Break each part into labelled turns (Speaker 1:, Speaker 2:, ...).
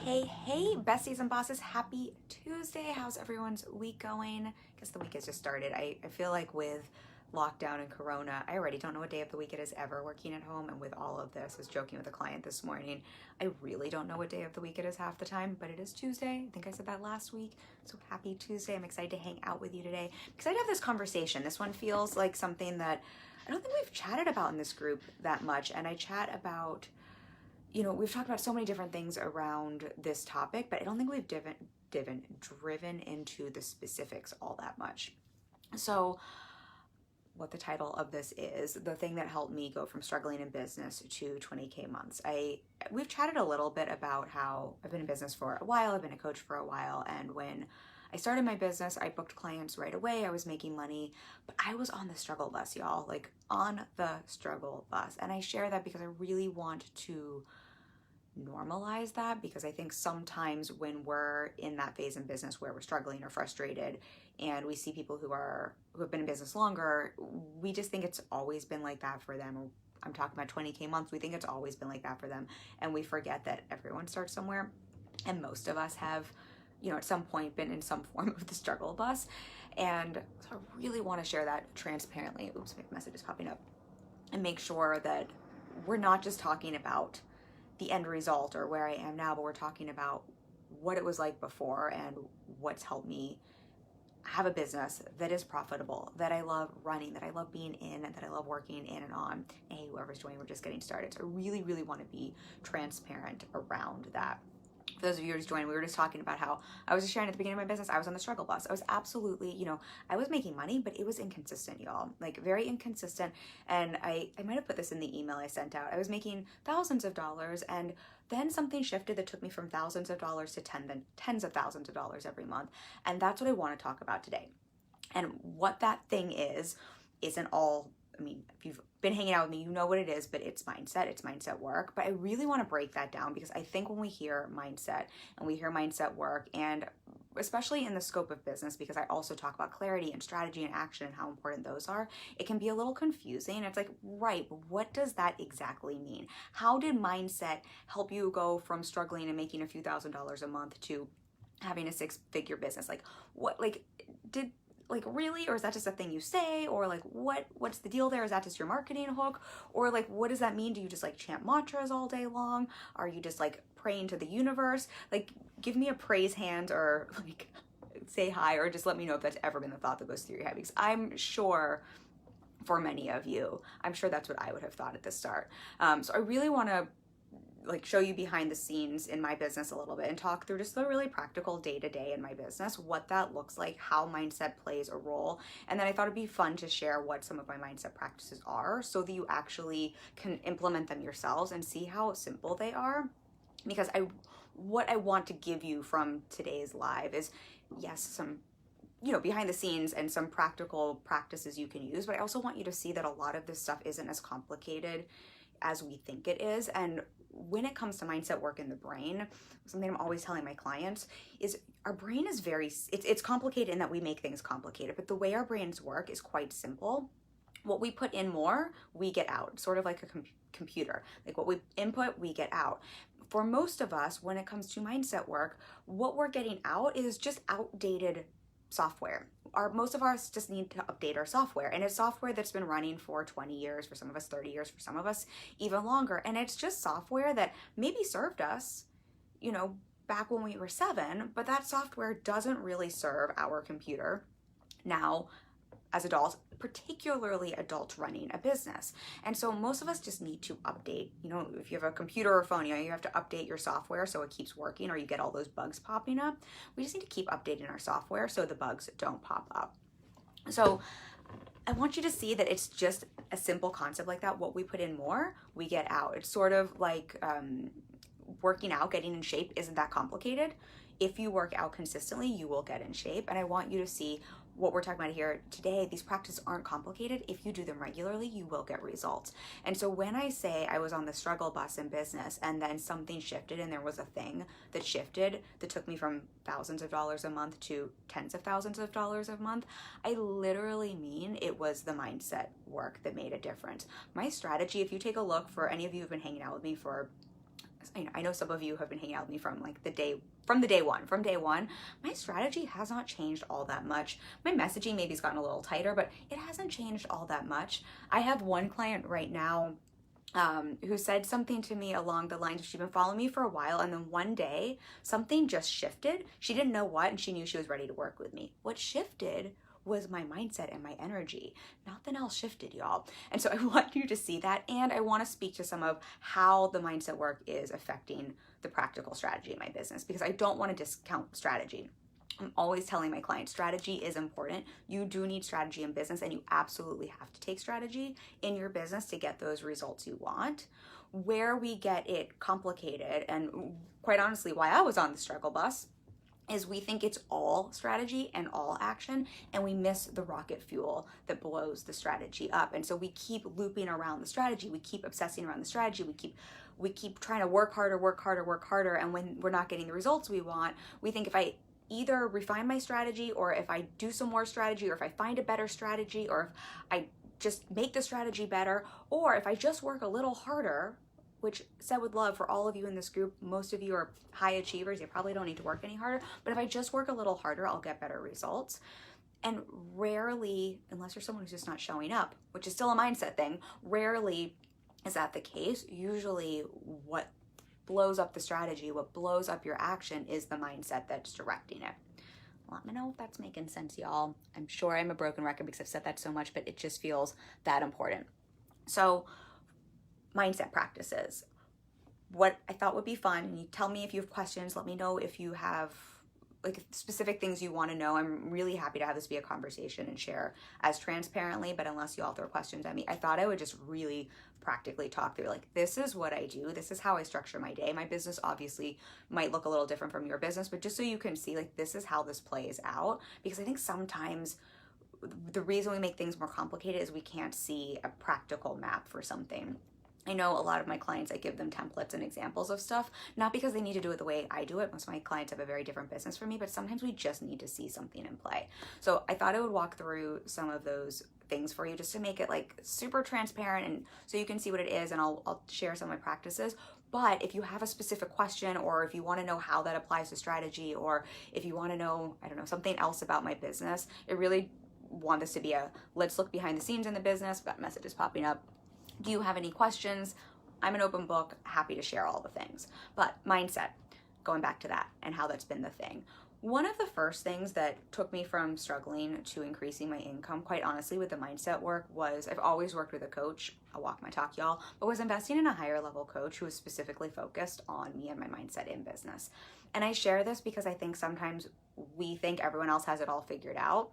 Speaker 1: Hey, besties and bosses, happy Tuesday. How's everyone's week going? I guess the week has just started. I feel like with lockdown and corona, I already don't know what day of the week it is ever working at home. And with all of this, I was joking with a client this morning, I really don't know what day of the week it is half the time, but it is Tuesday. I think I said that last week. So happy Tuesday. I'm excited to hang out with you today because I'd have this conversation. This one feels like something that I don't think we've chatted about in this group that much. And I chat about, we've talked about so many different things around this topic, but I don't think we've driven into the specifics all that much. So what the title of this is, the thing that helped me go from struggling in business to 20K months. We've chatted a little bit about how I've been in business for a while, I've been a coach for a while, and when I started my business, I booked clients right away, I was making money, but I was on the struggle bus, y'all, like on the struggle bus. And I share that because I really want to normalize that, because I think sometimes when we're in that phase in business where we're struggling or frustrated and we see people who have been in business longer, we just think it's always been like that for them. Or I'm talking about 20K months, we think it's always been like that for them, and we forget that everyone starts somewhere, and most of us have at some point been in some form of the struggle bus. And so I really want to share that transparently. Oops, my message is popping up. And make sure that we're not just talking about the end result or where I am now, but we're talking about what it was like before and what's helped me have a business that is profitable, that I love running, that I love being in, and that I love working in and on. And hey, whoever's joining, we're just getting started. So I really, really want to be transparent around that. For those of you who just joined, we were just talking about how I was just sharing at the beginning of my business, I was on the struggle bus. I was absolutely, I was making money, but it was inconsistent, y'all, like very inconsistent. And I might have put this in the email I sent out. I was making thousands of dollars, and then something shifted that took me from thousands of dollars to tens of thousands of dollars every month. And that's what I want to talk about today. And what that thing isn't all, if you've been hanging out with me, you know what it is, but it's mindset work. But I really want to break that down, because I think when we hear mindset and we hear mindset work, and especially in the scope of business, because I also talk about clarity and strategy and action and how important those are, it can be a little confusing. It's like, right, but what does that exactly mean? How did mindset help you go from struggling and making a few $1,000s a month to having a six-figure business? Really? Or is that just a thing you say? Or what's the deal there? Is that just your marketing hook? Or what does that mean? Do you just chant mantras all day long? Are you just praying to the universe? Give me a praise hand, or say hi, or just let me know if that's ever been the thought that goes through your head, because I'm sure for many of you, I'm sure that's what I would have thought at the start. So I really want to show you behind the scenes in my business a little bit and talk through just the really practical day-to-day in my business, what that looks like, how mindset plays a role. And then I thought it'd be fun to share what some of my mindset practices are, so that you actually can implement them yourselves and see how simple they are. Because what I want to give you from today's live is, yes, some behind the scenes and some practical practices you can use, but I also want you to see that a lot of this stuff isn't as complicated as we think it is. And when it comes to mindset work in the brain, something I'm always telling my clients is our brain is it's complicated in that we make things complicated, but the way our brains work is quite simple. What we put in more, we get out, sort of like a computer. What we input, we get out. For most of us, when it comes to mindset work, what we're getting out is just outdated software. Most of us just need to update our software, and it's software that's been running for 20 years, for some of us 30 years, for some of us even longer. And it's just software that maybe served us, back when we were 7, but that software doesn't really serve our computer now as adults, particularly adults running a business. And so most of us just need to update. If you have a computer or phone, you have to update your software so it keeps working, or you get all those bugs popping up. We just need to keep updating our software so the bugs don't pop up. So I want you to see that it's just a simple concept like that. What we put in more, we get out. It's sort of like working out, getting in shape isn't that complicated. If you work out consistently, you will get in shape. And I want you to see what we're talking about here today. These practices aren't complicated. If you do them regularly, you will get results. And so when I say I was on the struggle bus in business, and then something shifted, and there was a thing that shifted that took me from thousands of dollars a month to tens of thousands of dollars a month, I literally mean it was the mindset work that made a difference. My strategy, if you take a look, for any of you who've been hanging out with me for I know some of you have been hanging out with me from day one. My strategy has not changed all that much. My messaging maybe has gotten a little tighter, but it hasn't changed all that much. I have one client right now who said something to me along the lines of, she'd been following me for a while, and then one day something just shifted. She didn't know what, and she knew she was ready to work with me. What shifted was my mindset and my energy. Nothing else shifted, y'all. And so I want you to see that, and I want to speak to some of how the mindset work is affecting the practical strategy in my business, because I don't want to discount strategy. I'm always telling my clients strategy is important. You do need strategy in business, and you absolutely have to take strategy in your business to get those results you want. Where we get it complicated, and quite honestly, why I was on the struggle bus, is we think it's all strategy and all action, and we miss the rocket fuel that blows the strategy up. And so we keep looping around the strategy. We keep obsessing around the strategy. We keep trying to work harder. And when we're not getting the results we want, we think if I either refine my strategy, or if I do some more strategy, or if I find a better strategy, or if I just make the strategy better, or if I just work a little harder, which, said with love for all of you in this group, most of you are high achievers, you probably don't need to work any harder, but if I just work a little harder, I'll get better results. And rarely, unless you're someone who's just not showing up, which is still a mindset thing, rarely is that the case. Usually what blows up the strategy, what blows up your action, is the mindset that's directing it. Let me know if that's making sense, y'all. I'm sure I'm a broken record because I've said that so much, but it just feels that important. So mindset practices, what I thought would be fun, and you tell me if you have questions, let me know if you have like specific things you want to know. I'm really happy to have this be a conversation and share as transparently, but unless you all throw questions at me, I thought I would just really practically talk through, like, this is what I do, this is how I structure my day. My business obviously might look a little different from your business, but just so you can see, like, this is how this plays out, because I think sometimes the reason we make things more complicated is we can't see a practical map for something. I know a lot of my clients, I give them templates and examples of stuff, not because they need to do it the way I do it. Most of my clients have a very different business from me, but sometimes we just need to see something in play. So I thought I would walk through some of those things for you just to make it like super transparent, and so you can see what it is, and I'll share some of my practices. But if you have a specific question, or if you want to know how that applies to strategy, or if you want to know, I don't know, something else about my business, I really want this to be a let's look behind the scenes in the business. That message is popping up. Do you have any questions? I'm an open book, happy to share all the things. But mindset, going back to that and how that's been the thing. One of the first things that took me from struggling to increasing my income, quite honestly, with the mindset work was, I've always worked with a coach, I'll walk my talk, y'all, but was investing in a higher level coach who was specifically focused on me and my mindset in business. And I share this because I think sometimes we think everyone else has it all figured out.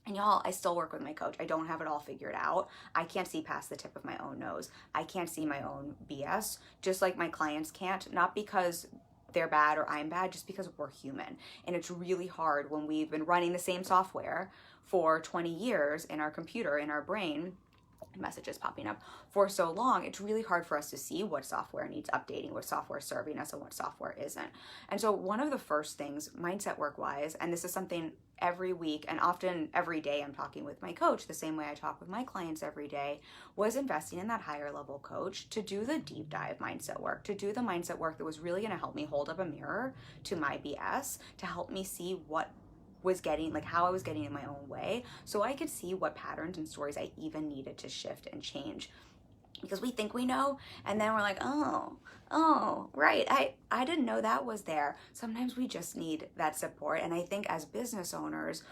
Speaker 1: And y'all, I still work with my coach. I don't have it all figured out. I can't see past the tip of my own nose. I can't see my own BS, just like my clients can't, not because they're bad or I'm bad, just because we're human. And it's really hard when we've been running the same software for 20 years in our computer, in our brain, messages popping up for so long. It's really hard for us to see what software needs updating, what software is serving us, and what software isn't. And so one of the first things, mindset work wise, and this is something every week and often every day I'm talking with my coach the same way I talk with my clients every day, was investing in that higher level coach to do the deep dive mindset work, to do the mindset work that was really going to help me hold up a mirror to my BS, to help me see what was getting, like how I was getting in my own way, so I could see what patterns and stories I even needed to shift and change. Because we think we know, and then we're like, oh, right, I didn't know that was there. Sometimes we just need that support. And I think as business owners,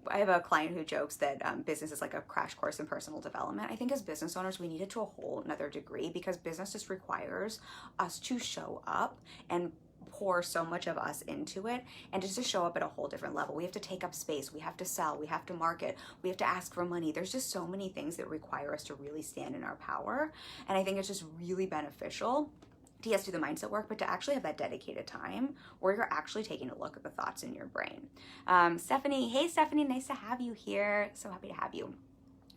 Speaker 1: I have a client who jokes that business is like a crash course in personal development. I think as business owners, we need it to a whole another degree, because business just requires us to show up and pour so much of us into it, and just to show up at a whole different level. We have to take up space, we have to sell, we have to market, we have to ask for money. There's just so many things that require us to really stand in our power. And I think it's just really beneficial to, yes, do the mindset work, but to actually have that dedicated time where you're actually taking a look at the thoughts in your brain. Stephanie, hey Stephanie, nice to have you here. So happy to have you.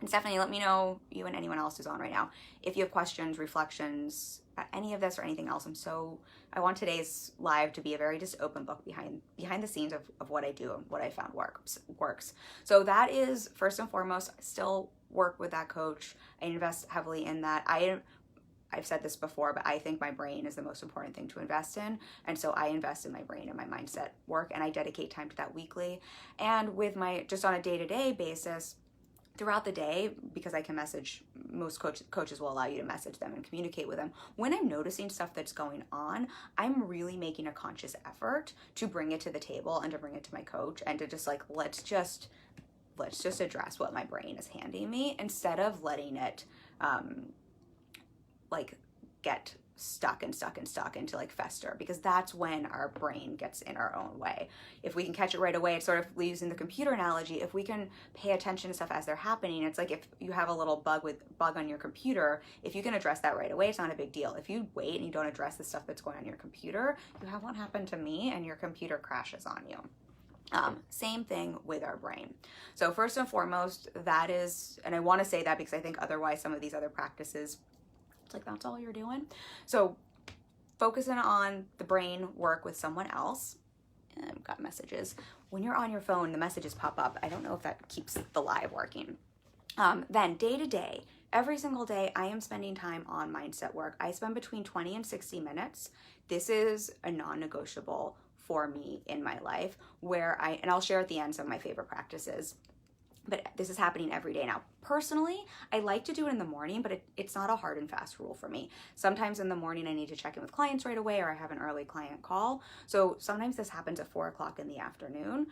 Speaker 1: And Stephanie, let me know, you and anyone else who's on right now, if you have questions, reflections, any of this or anything else. I want today's live to be a very just open book behind the scenes of what I do and what I found works. So that is first and foremost. I still work with that coach. I invest heavily in that. I've said this before, but I think my brain is the most important thing to invest in. And so I invest in my brain and my mindset work, and I dedicate time to that weekly. And with my, just on a day-to-day basis, throughout the day, because I can message, most coaches will allow you to message them and communicate with them. When I'm noticing stuff that's going on, I'm really making a conscious effort to bring it to the table and to bring it to my coach and to just like, let's just address what my brain is handing me, instead of letting it like get stuck into like fester, because that's when our brain gets in our own way. If we can catch it right away, it's sort of using the computer analogy. If we can pay attention to stuff as they're happening, it's like if you have a little bug on your computer, if you can address that right away, it's not a big deal. If you wait and you don't address the stuff that's going on your computer, you have what happened to me, and your computer crashes on you. Same thing with our brain. So first and foremost, that is, and I want to say that because I think otherwise some of these other practices, it's like that's all you're doing. So focusing on the brain work with someone else. I've got messages. When you're on your phone, the messages pop up. I don't know if that keeps the live working. Then day to day, every single day, I am spending time on mindset work. I spend between 20 and 60 minutes. This is a non-negotiable for me in my life, where and I'll share at the end some of my favorite practices. But this is happening every day now. Personally, I like to do it in the morning, but it's not a hard and fast rule for me. Sometimes in the morning I need to check in with clients right away, or I have an early client call. So sometimes this happens at 4 o'clock in the afternoon.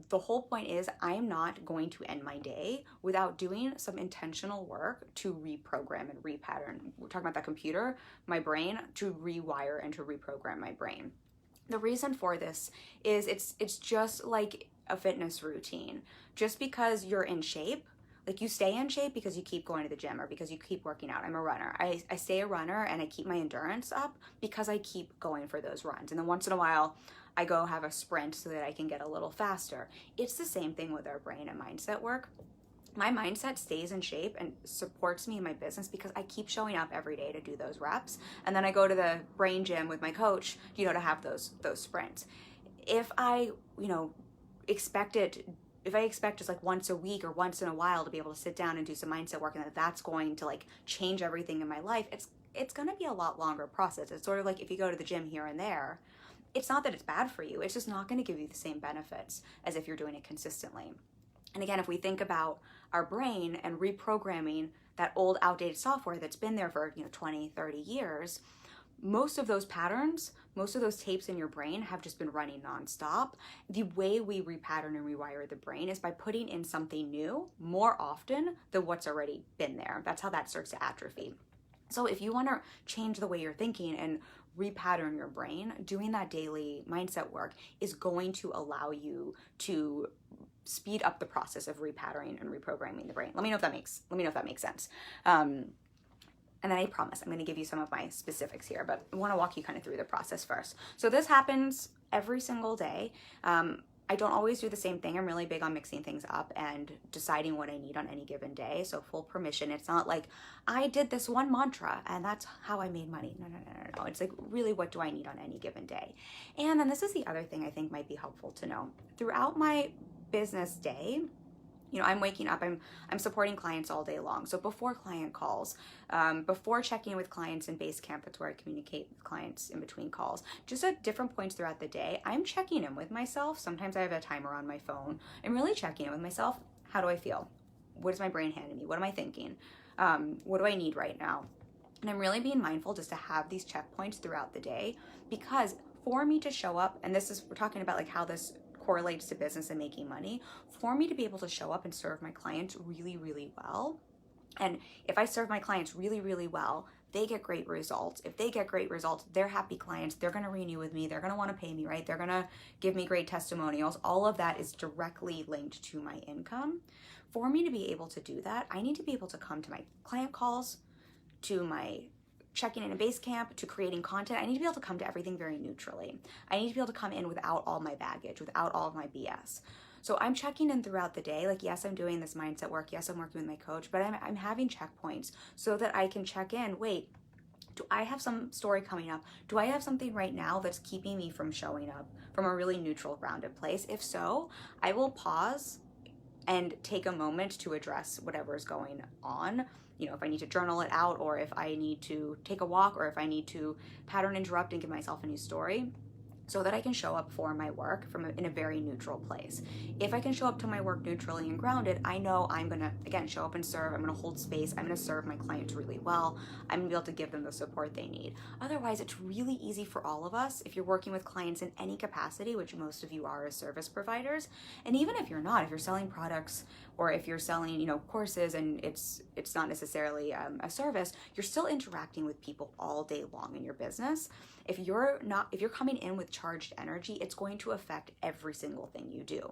Speaker 1: The whole point is I am not going to end my day without doing some intentional work to reprogram and repattern. We're talking about that computer, my brain, to rewire and to reprogram my brain. The reason for this is it's just like a fitness routine. Just because you're in shape, like you stay in shape because you keep going to the gym or because you keep working out. I'm a runner. I stay a runner and I keep my endurance up because I keep going for those runs. And then once in a while, I go have a sprint so that I can get a little faster. It's the same thing with our brain and mindset work. My mindset stays in shape and supports me in my business because I keep showing up every day to do those reps. And then I go to the brain gym with my coach, to have those sprints. If I, if I expect just like once a week or once in a while to be able to sit down and do some mindset work, and that's going to like change everything in my life, it's going to be a lot longer process. It's sort of like if you go to the gym here and there, it's not that it's bad for you. It's just not going to give you the same benefits as if you're doing it consistently. And again, if we think about our brain and reprogramming that old outdated software that's been there for 20, 30 years, most of those patterns, most of those tapes in your brain have just been running nonstop. The way we repattern and rewire the brain is by putting in something new more often than what's already been there. That's how that starts to atrophy. So if you want to change the way you're thinking and repattern your brain, doing that daily mindset work is going to allow you to speed up the process of repatterning and reprogramming the brain. Let me know if that makes sense. And then I promise I'm going to give you some of my specifics here, but I want to walk you kind of through the process first. So this happens every single day. I don't always do the same thing. I'm really big on mixing things up and deciding what I need on any given day. So full permission. It's not like I did this one mantra and that's how I made money. No. It's like really what do I need on any given day? And then this is the other thing I think might be helpful to know. Throughout my business day, I'm waking up, I'm supporting clients all day long. So before client calls, before checking in with clients in Basecamp, that's where I communicate with clients in between calls. Just at different points throughout the day, I'm checking in with myself. Sometimes I have a timer on my phone. I'm really checking in with myself. How do I feel? What is my brain handing me? What am I thinking? What do I need right now? And I'm really being mindful just to have these checkpoints throughout the day, because for me to show up, and we're talking about like how this correlates to business and making money, for me to be able to show up and serve my clients really, really well. And if I serve my clients really, really well, they get great results. If they get great results, they're happy clients. They're going to renew with me. They're going to want to pay me, right? They're going to give me great testimonials. All of that is directly linked to my income. For me to be able to do that, I need to be able to come to my client calls, to my checking in a Basecamp, to creating content. I need to be able to come to everything very neutrally. I need to be able to come in without all my baggage, without all of my BS. So I'm checking in throughout the day. Like, yes, I'm doing this mindset work. Yes, I'm working with my coach, but I'm having checkpoints so that I can check in. Wait, do I have some story coming up? Do I have something right now that's keeping me from showing up from a really neutral, grounded place? If so, I will pause and take a moment to address whatever is going on. You know, if I need to journal it out, or if I need to take a walk, or if I need to pattern interrupt and give myself a new story, so that I can show up for my work in a very neutral place. If I can show up to my work neutrally and grounded, I know I'm gonna, again, show up and serve. I'm gonna hold space. I'm gonna serve my clients really well. I'm gonna be able to give them the support they need. Otherwise, it's really easy for all of us, if you're working with clients in any capacity, which most of you are as service providers, and even if you're not, if you're selling products, or if you're selling, you know, courses, and it's not necessarily a service, you're still interacting with people all day long in your business. If you're coming in with charged energy, it's going to affect every single thing you do.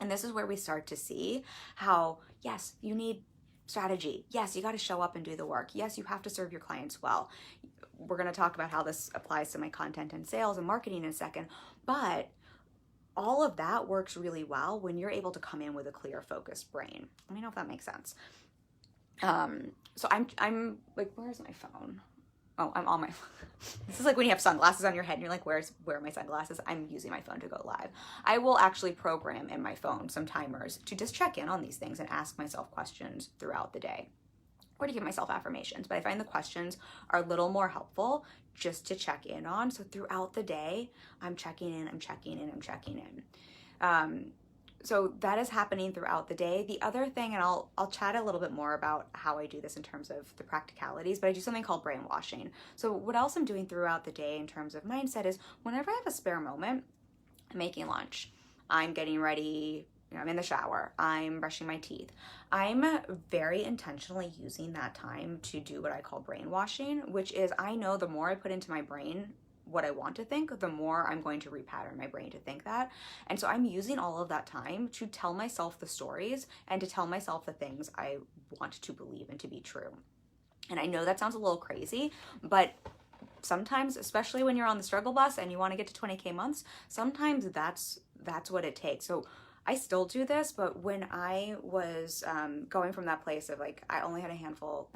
Speaker 1: And this is where we start to see how, yes, you need strategy. Yes, you got to show up and do the work. Yes, you have to serve your clients well. We're going to talk about how this applies to my content and sales and marketing in a second, but all of that works really well when you're able to come in with a clear, focused brain. Let me know if that makes sense. So I'm like, where's my phone? Oh, I'm on my phone. This is like when you have sunglasses on your head and you're like, where are my sunglasses? I'm using my phone to go live. I will actually program in my phone some timers to just check in on these things and ask myself questions throughout the day, or to give myself affirmations. But I find the questions are a little more helpful just to check in on. So throughout the day, I'm checking in, I'm checking in, I'm checking in. So that is happening throughout the day. The other thing, and I'll chat a little bit more about how I do this in terms of the practicalities, but I do something called brainwashing. So what else I'm doing throughout the day in terms of mindset is, whenever I have a spare moment, I'm making lunch, I'm getting ready, you know, I'm in the shower, I'm brushing my teeth, I'm very intentionally using that time to do what I call brainwashing, which is, I know the more I put into my brain what I want to think, the more I'm going to repattern my brain to think that. And so I'm using all of that time to tell myself the stories and to tell myself the things I want to believe and to be true. And I know that sounds a little crazy, but sometimes, especially when you're on the struggle bus and you want to get to 20K months, sometimes that's what it takes. So I still do this, but when I was going from that place of like, I only had a handful,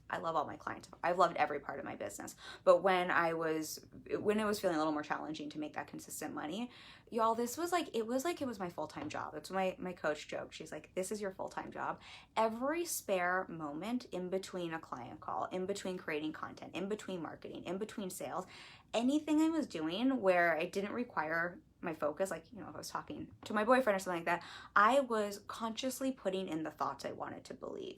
Speaker 1: I love all my clients. I've loved every part of my business. But when it was feeling a little more challenging to make that consistent money, y'all, it was like it was my full-time job. That's my coach joke. She's like, this is your full-time job. Every spare moment in between a client call, in between creating content, in between marketing, in between sales, anything I was doing where I didn't require my focus, like, you know, if I was talking to my boyfriend or something like that, I was consciously putting in the thoughts I wanted to believe.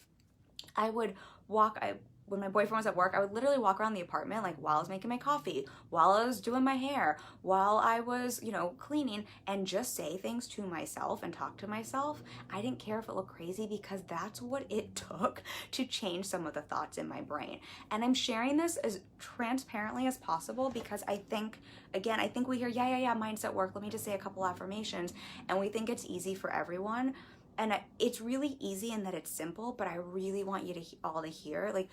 Speaker 1: When my boyfriend was at work, I would literally walk around the apartment, like while I was making my coffee, while I was doing my hair, while I was, you know, cleaning, and just say things to myself and talk to myself. I didn't care if it looked crazy, because that's what it took to change some of the thoughts in my brain. And I'm sharing this as transparently as possible, because I think we hear, yeah, mindset work. Let me just say a couple affirmations. And we think it's easy for everyone. And it's really easy in that it's simple, but I really want you all to hear, like,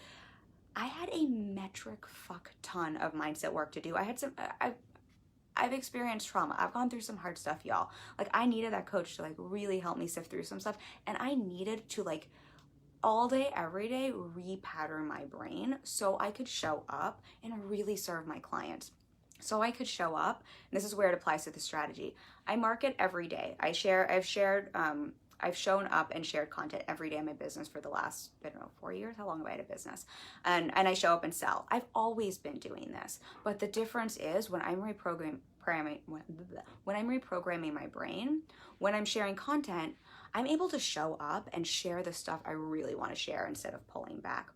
Speaker 1: I had a metric fuck ton of mindset work to do. I've experienced trauma. I've gone through some hard stuff, y'all. Like, I needed that coach to like really help me sift through some stuff. And I needed to like all day, every day, repattern my brain so I could show up and really serve my clients. So I could show up, and this is where it applies to the strategy. I market every day. I've shown up and shared content every day in my business for the last, 4 years. How long have I had a business? And I show up and sell. I've always been doing this. But the difference is when I'm reprogramming my brain, when I'm sharing content, I'm able to show up and share the stuff I really want to share instead of pulling back.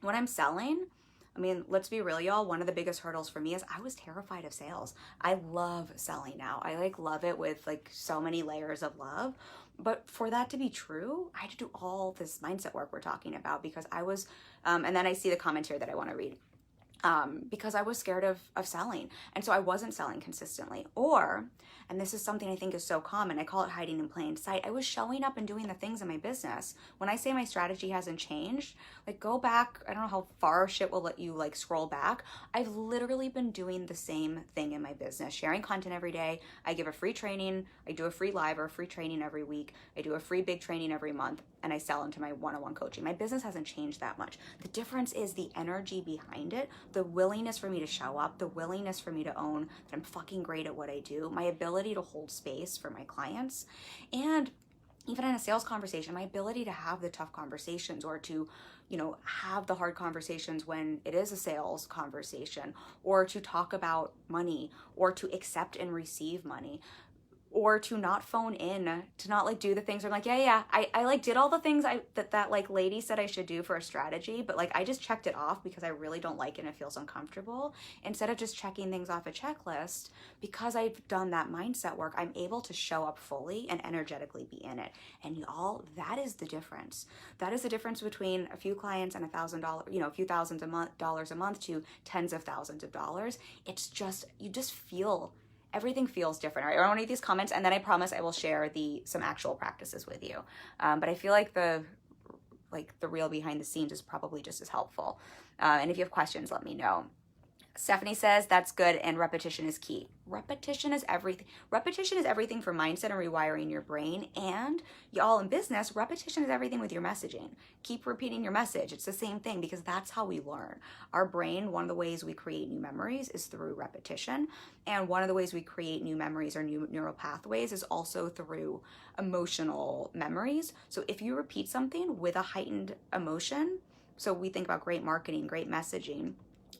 Speaker 1: When I'm selling, I mean, let's be real, y'all. One of the biggest hurdles for me is I was terrified of sales. I love selling now. I like love it with like so many layers of love. But for that to be true, I had to do all this mindset work we're talking about, because I was, and then I see the comment here that I want to read. Because I was scared of selling. And so I wasn't selling consistently. Or, and this is something I think is so common, I call it hiding in plain sight. I was showing up and doing the things in my business. When I say my strategy hasn't changed, like go back, I don't know how far shit will let you like scroll back. I've literally been doing the same thing in my business, sharing content every day. I give a free training. I do a free live or a free training every week. I do a free big training every month, and I sell into my one-on-one coaching. My business hasn't changed that much. The difference is the energy behind it, the willingness for me to show up, the willingness for me to own that I'm fucking great at what I do, my ability to hold space for my clients. And even in a sales conversation, my ability to have the tough conversations, or to, have the hard conversations when it is a sales conversation, or to talk about money, or to accept and receive money, or to not phone in, to not like do the things where I'm like, I like did all the things that like lady said I should do for a strategy, but like I just checked it off because I really don't like it and it feels uncomfortable. Instead of just checking things off a checklist, because I've done that mindset work, I'm able to show up fully and energetically be in it. And y'all, that is the difference. That is the difference between a few clients and $1,000, a few thousands dollars a month to tens of thousands of dollars. It's just, you just feel, everything feels different. All right, I want to read these comments, and then I promise I will share some actual practices with you. But I feel like the real behind the scenes is probably just as helpful. And if you have questions, let me know. Stephanie says, that's good, and repetition is key. Repetition is everything. Repetition is everything for mindset and rewiring your brain. And y'all, in business, repetition is everything with your messaging. Keep repeating your message. It's the same thing, because that's how we learn. Our brain, one of the ways we create new memories is through repetition. And one of the ways we create new memories or new neural pathways is also through emotional memories. So if you repeat something with a heightened emotion, so we think about great marketing, great messaging,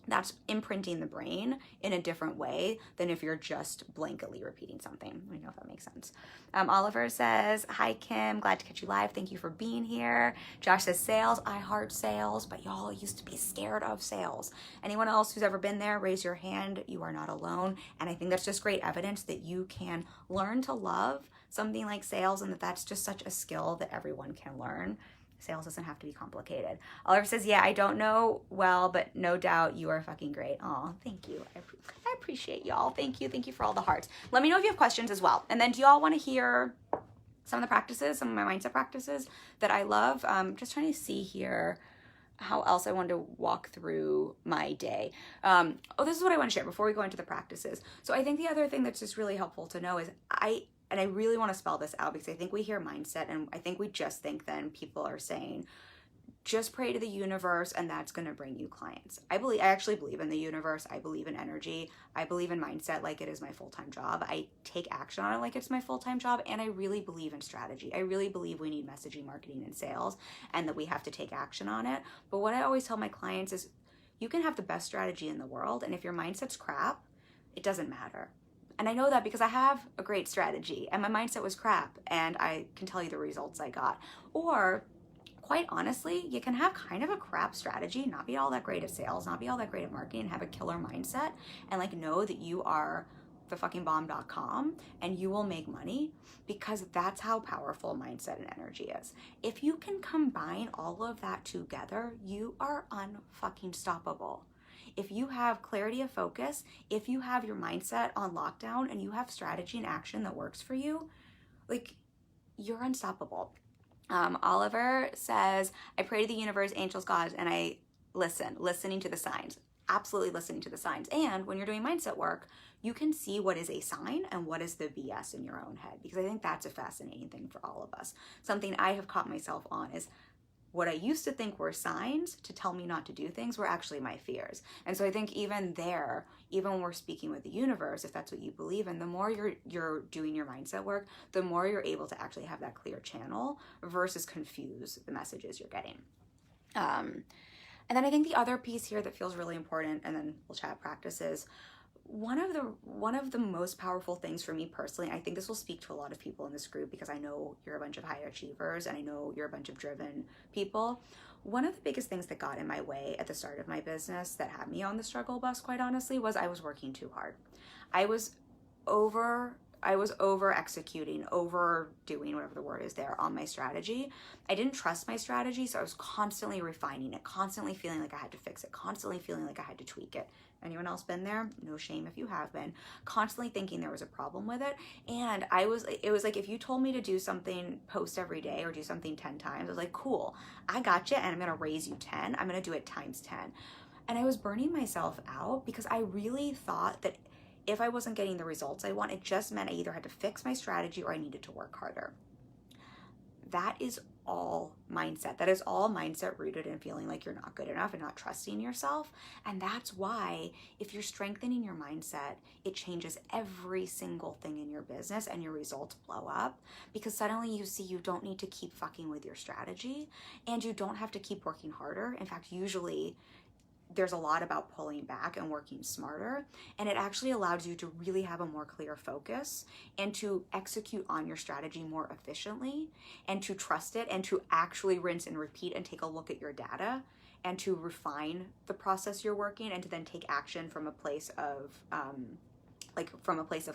Speaker 1: that's imprinting the brain in a different way than if you're just blanketly repeating something. I don't know if that makes sense. Oliver says, hi, Kim. Glad to catch you live. Thank you for being here. Josh says, sales. I heart sales, but y'all used to be scared of sales. Anyone else who's ever been there, raise your hand. You are not alone. And I think that's just great evidence that you can learn to love something like sales, and that's just such a skill that everyone can learn. Sales doesn't have to be complicated. Oliver says, yeah, I don't know well, but no doubt you are fucking great. Aw, thank you. I appreciate y'all. Thank you. Thank you for all the hearts. Let me know if you have questions as well. And then do y'all want to hear some of the practices, some of my mindset practices that I love? Just trying to see here how else I wanted to walk through my day. This is what I want to share before we go into the practices. So I think the other thing that's just really helpful to know is and I really want to spell this out, because I think we hear mindset and I think we just think then people are saying, just pray to the universe and that's going to bring you clients. I actually believe in the universe. I believe in energy. I believe in mindset like it is my full-time job. I take action on it like it's my full-time job. And I really believe in strategy. I really believe we need messaging, marketing, and sales, and that we have to take action on it. But what I always tell my clients is, you can have the best strategy in the world, and if your mindset's crap, it doesn't matter. And I know that because I have a great strategy and my mindset was crap, and I can tell you the results I got. Or quite honestly, you can have kind of a crap strategy, not be all that great at sales, not be all that great at marketing, have a killer mindset, and like know that you are thefuckingbomb.com and you will make money, because that's how powerful mindset and energy is. If you can combine all of that together, you are unfucking stoppable. If you have clarity of focus, if you have your mindset on lockdown and you have strategy and action that works for you, like, you're unstoppable. Oliver says, I pray to the universe, angels, God, and I listening to the signs. Absolutely listening to the signs. And when you're doing mindset work, you can see what is a sign and what is the BS in your own head, because I think that's a fascinating thing for all of us. Something I have caught myself on is, what I used to think were signs to tell me not to do things were actually my fears. And so I think even when we're speaking with the universe, if that's what you believe in, the more you're doing your mindset work, the more you're able to actually have that clear channel versus confuse the messages you're getting. And then I think the other piece here that feels really important, and then we'll chat practices, one of the most powerful things for me personally, I think this will speak to a lot of people in this group, because I know you're a bunch of high achievers and I know you're a bunch of driven people. One of the biggest things that got in my way at the start of my business that had me on the struggle bus, quite honestly, was I was working too hard. I was over executing, overdoing, whatever the word is there, on my strategy. I didn't trust my strategy, so I was constantly refining it, constantly feeling like I had to fix it, constantly feeling like I had to tweak it. Anyone else been there? No shame if you have been. Constantly thinking there was a problem with it. And it was like, if you told me to do something, post every day or do something 10 times, I was like, cool, I got you, and I'm gonna raise you 10. I'm gonna do it times 10. And I was burning myself out because I really thought that if I wasn't getting the results I want, it just meant I either had to fix my strategy or I needed to work harder. That is all mindset. That is all mindset rooted in feeling like you're not good enough and not trusting yourself. And that's why if you're strengthening your mindset, it changes every single thing in your business and your results blow up, because suddenly you see you don't need to keep fucking with your strategy and you don't have to keep working harder. In fact, usually there's a lot about pulling back and working smarter, and it actually allows you to really have a more clear focus and to execute on your strategy more efficiently and to trust it and to actually rinse and repeat and take a look at your data and to refine the process you're working and to then take action from a place of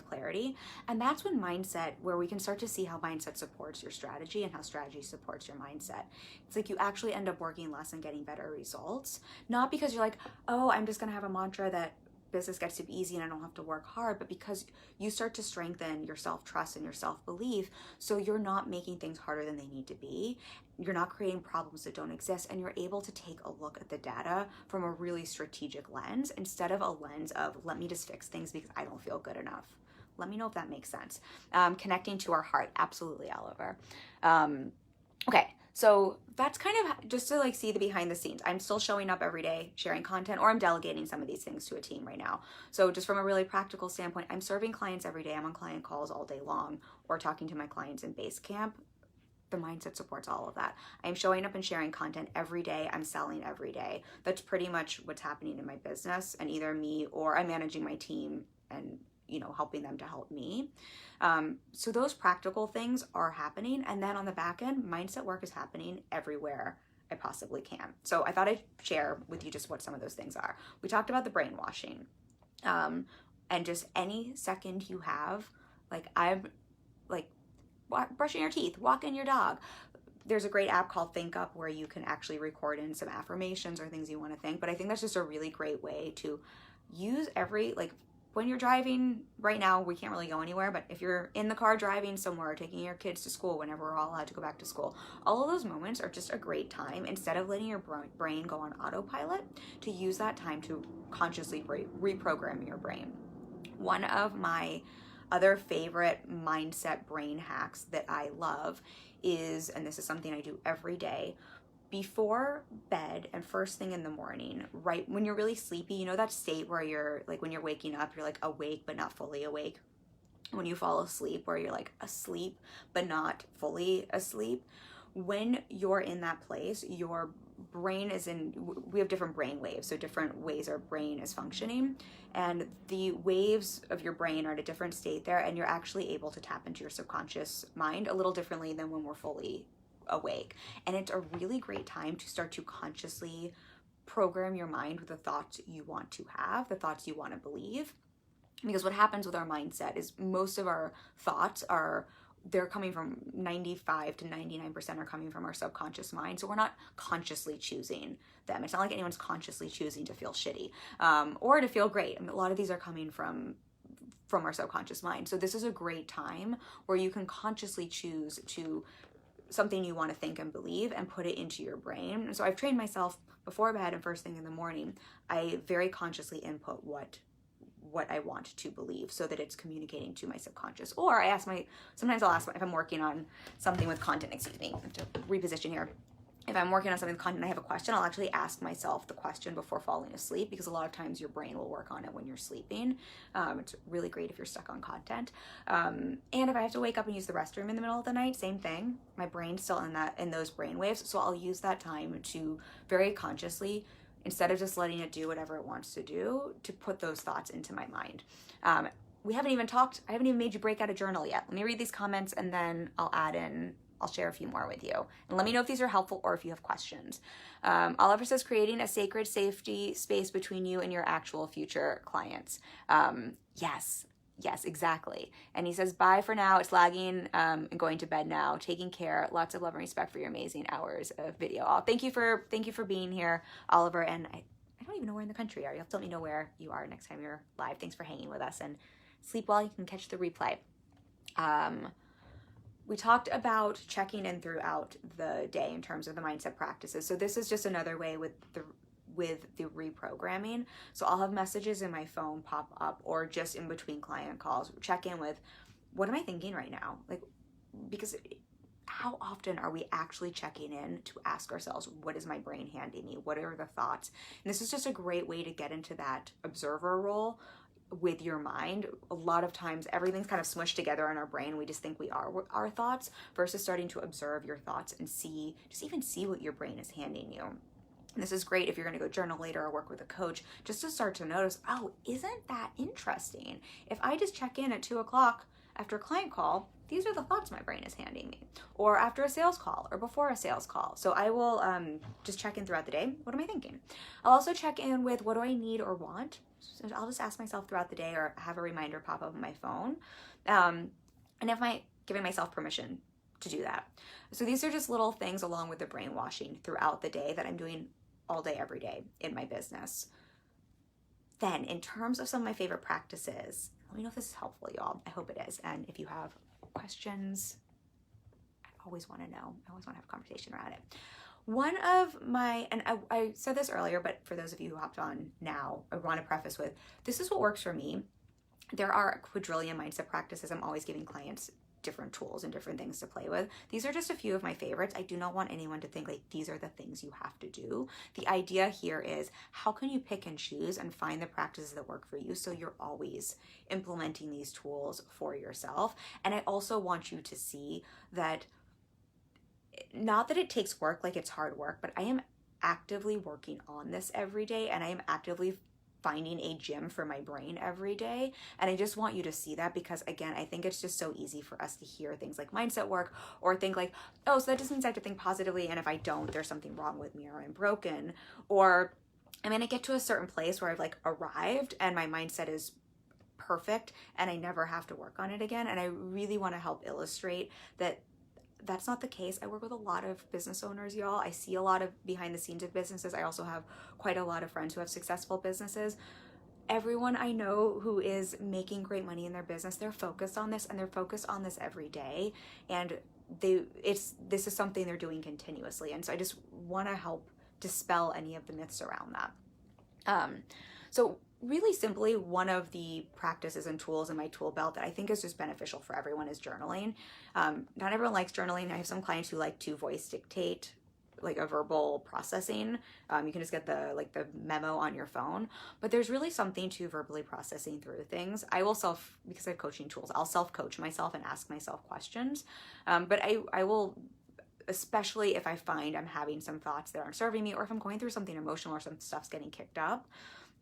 Speaker 1: clarity. And that's when mindset, where we can start to see how mindset supports your strategy and how strategy supports your mindset. It's like you actually end up working less and getting better results, not because you're like, oh, I'm just gonna have a mantra that business gets to be easy and I don't have to work hard, but because you start to strengthen your self-trust and your self-belief, so you're not making things harder than they need to be. You're not creating problems that don't exist, and you're able to take a look at the data from a really strategic lens instead of a lens of, let me just fix things because I don't feel good enough. Let me know if that makes sense. Connecting to our heart, absolutely, Oliver. Okay. So that's kind of just to like see the behind the scenes. I'm still showing up every day, sharing content, or I'm delegating some of these things to a team right now. So just from a really practical standpoint, I'm serving clients every day. I'm on client calls all day long or talking to my clients in Basecamp. The mindset supports all of that. I'm showing up and sharing content every day. I'm selling every day. That's pretty much what's happening in my business, and either me or I'm managing my team and helping them to help me. So those practical things are happening. And then on the back end, mindset work is happening everywhere I possibly can. So I thought I'd share with you just what some of those things are. We talked about the brainwashing. And just any second you have, like I'm like brushing your teeth, walking your dog. There's a great app called Think Up where you can actually record in some affirmations or things you want to think. But I think that's just a really great way to use when you're driving right now, we can't really go anywhere, but if you're in the car driving somewhere, taking your kids to school, whenever we're all allowed to go back to school, all of those moments are just a great time, instead of letting your brain go on autopilot, to use that time to consciously reprogram your brain. One of my other favorite mindset brain hacks that I love is, and this is something I do every day, before bed and first thing in the morning, right when you're really sleepy, that state where you're like, when you're waking up, you're like awake but not fully awake. When you fall asleep, where you're like asleep but not fully asleep. When you're in that place, your brain we have different brain waves, so different ways our brain is functioning, and the waves of your brain are at a different state there, and you're actually able to tap into your subconscious mind a little differently than when we're fully awake. And it's a really great time to start to consciously program your mind with the thoughts you want to have, the thoughts you want to believe. Because what happens with our mindset is most of our thoughts they're coming from 95 to 99% are coming from our subconscious mind. So we're not consciously choosing them. It's not like anyone's consciously choosing to feel shitty or to feel great. A lot of these are coming from our subconscious mind. So this is a great time where you can consciously choose to something you want to think and believe and put it into your brain. And so I've trained myself before bed and first thing in the morning. I very consciously input what I want to believe so that it's communicating to my subconscious. Or sometimes I'll ask if I'm working on something with content, I have to reposition here. If I'm working on something with content, I have a question, I'll actually ask myself the question before falling asleep, because a lot of times your brain will work on it when you're sleeping. It's really great if you're stuck on content. And if I have to wake up and use the restroom in the middle of the night, same thing. My brain's still in those brain waves. So I'll use that time to very consciously, instead of just letting it do whatever it wants to do, to put those thoughts into my mind. I haven't even made you break out a journal yet. Let me read these comments and then I'll share a few more with you. And let me know if these are helpful or if you have questions. Oliver says, creating a sacred safety space between you and your actual future clients. Yes, exactly. And he says, bye for now. It's lagging and going to bed now. Taking care. Lots of love and respect for your amazing hours of video. Thank you for being here, Oliver. And I don't even know where in the country you are. You'll have to let me know where you are next time you're live. Thanks for hanging with us, and sleep well. You can catch the replay. We talked about checking in throughout the day in terms of the mindset practices. So this is just another way with the reprogramming. So I'll have messages in my phone pop up, or just in between client calls, check in with, what am I thinking right now? Because how often are we actually checking in to ask ourselves, what is my brain handing me? What are the thoughts? And this is just a great way to get into that observer role with your mind. A lot of times everything's kind of smushed together in our brain. We just think we are our thoughts versus starting to observe your thoughts and just even see what your brain is handing you. And this is great if you're going to go journal later or work with a coach, just to start to notice, oh, isn't that interesting? If I just check in at 2:00 after a client call, these are the thoughts my brain is handing me, or after a sales call or before a sales call. So I will just check in throughout the day. What am I thinking? I'll also check in with what do I need or want. So I'll just ask myself throughout the day or have a reminder pop up on my phone. And am I giving myself permission to do that? So these are just little things along with the brainwashing throughout the day that I'm doing all day, every day in my business. Then in terms of some of my favorite practices, let me know if this is helpful, y'all. I hope it is. And if you have questions, I always want to know. I always want to have a conversation around it. One of my, and I said this earlier, but for those of you who hopped on now, I want to preface with, this is what works for me. There are a quadrillion mindset practices. I'm always giving clients different tools and different things to play with. These are just a few of my favorites. I do not want anyone to think like these are the things you have to do. The idea here is, how can you pick and choose and find the practices that work for you so you're always implementing these tools for yourself. And I also want you to see that, not that it takes work, like it's hard work, but I am actively working on this every day, and I am actively finding a gym for my brain every day. And I just want you to see that, because again, I think it's just so easy for us to hear things like mindset work or think like, oh, so that just means I have to think positively, and if I don't, there's something wrong with me or I'm broken, or I'm gonna get to a certain place where I've like arrived and my mindset is perfect and I never have to work on it again. And I really want to help illustrate that that's not the case. I work with a lot of business owners, y'all. I see a lot of behind the scenes of businesses. I also have quite a lot of friends who have successful businesses. Everyone I know who is making great money in their business, they're focused on this, and they're focused on this every day. And this is something they're doing continuously. And so I just want to help dispel any of the myths around that. So really simply, one of the practices and tools in my tool belt that I think is just beneficial for everyone is journaling. Not everyone likes journaling. I have some clients who like to voice dictate, like a verbal processing. You can just get the memo on your phone, but there's really something to verbally processing through things. I will because I have coaching tools, I'll self-coach myself and ask myself questions. But I will, especially if I find I'm having some thoughts that aren't serving me, or if I'm going through something emotional or some stuff's getting kicked up,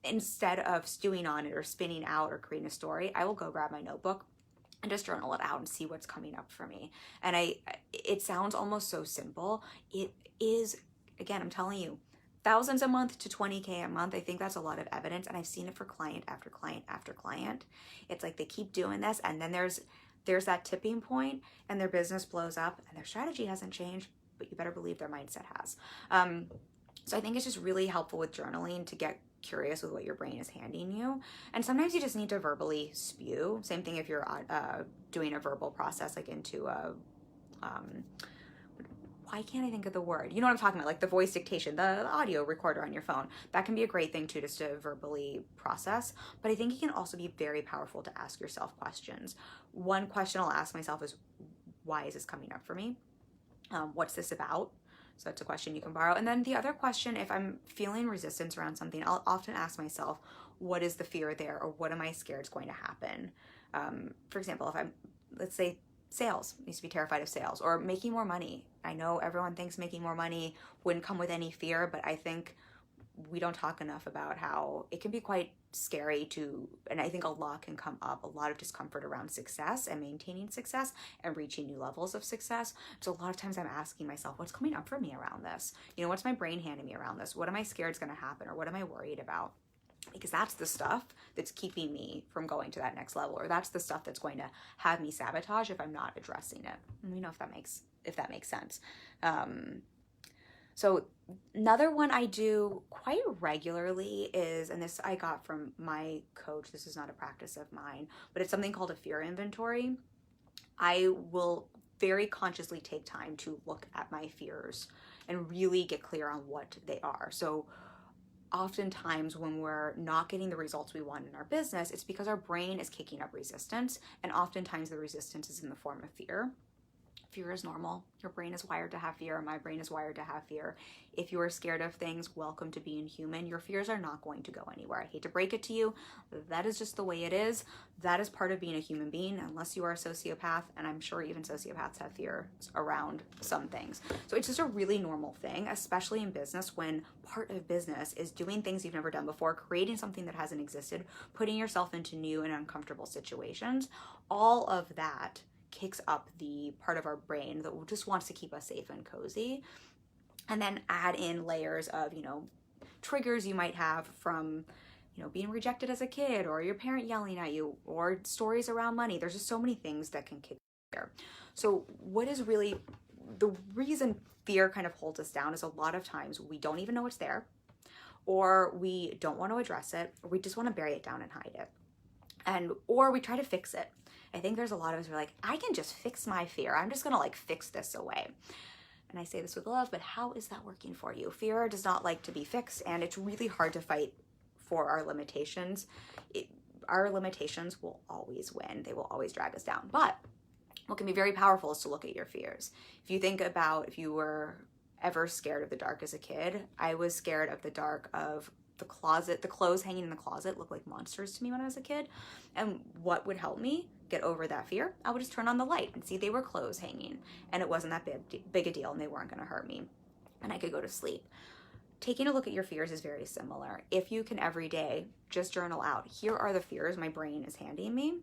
Speaker 1: instead of stewing on it or spinning out or creating a story, I will go grab my notebook and just journal it out and see what's coming up for me. And it sounds almost so simple. It is, again, I'm telling you, thousands a month to 20K a month. I think that's a lot of evidence. And I've seen it for client after client after client. It's like they keep doing this, and then there's that tipping point and their business blows up and their strategy hasn't changed, but you better believe their mindset has. So I think it's just really helpful with journaling to get curious with what your brain is handing you. And sometimes you just need to verbally spew. Same thing if you're doing a verbal process, like into a, why can't I think of the word? You know what I'm talking about, like the voice dictation, the audio recorder on your phone. That can be a great thing too, just to verbally process. But I think it can also be very powerful to ask yourself questions. One question I'll ask myself is, why is this coming up for me? What's this about? So that's a question you can borrow. And then the other question, if I'm feeling resistance around something, I'll often ask myself, what is the fear there, or what am I scared is going to happen? For example, let's say sales, I used to be terrified of sales, or making more money. I know everyone thinks making more money wouldn't come with any fear, but I think we don't talk enough about how it can be quite scary and I think a lot can come up, a lot of discomfort around success and maintaining success and reaching new levels of success. So a lot of times I'm asking myself, what's coming up for me around this? What's my brain handing me around this? What am I scared is going to happen, or what am I worried about? Because that's the stuff that's keeping me from going to that next level, or that's the stuff that's going to have me sabotage if I'm not addressing it. Let me know if that makes sense. So another one I do quite regularly is, and this I got from my coach, this is not a practice of mine, but it's something called a fear inventory. I will very consciously take time to look at my fears and really get clear on what they are. So oftentimes when we're not getting the results we want in our business, it's because our brain is kicking up resistance, and oftentimes the resistance is in the form of fear. Fear is normal. Your brain is wired to have fear. My brain is wired to have fear. If you are scared of things, welcome to being human. Your fears are not going to go anywhere. I hate to break it to you. That is just the way it is. That is part of being a human being, unless you are a sociopath. And I'm sure even sociopaths have fear around some things. So it's just a really normal thing, especially in business, when part of business is doing things you've never done before, creating something that hasn't existed, putting yourself into new and uncomfortable situations. All of that kicks up the part of our brain that just wants to keep us safe and cozy. And then add in layers of, triggers you might have from, being rejected as a kid, or your parent yelling at you, or stories around money. There's just so many things that can kick there. So what is really the reason fear kind of holds us down is a lot of times we don't even know it's there, or we don't want to address it, or we just want to bury it down and hide it. Or we try to fix it. I think there's a lot of us who are like, I can just fix my fear. I'm just going to fix this away. And I say this with love, but how is that working for you? Fear does not like to be fixed, and it's really hard to fight for our limitations. Our limitations will always win. They will always drag us down. But what can be very powerful is to look at your fears. If you think about if you were ever scared of the dark as a kid, I was scared of the dark, of the closet. The clothes hanging in the closet looked like monsters to me when I was a kid. And what would help me get over that fear? I would just turn on the light and see they were clothes hanging, and it wasn't that big a deal, and they weren't going to hurt me, and I could go to sleep. Taking a look at your fears is very similar. If you can every day just journal out, here are the fears my brain is handing me,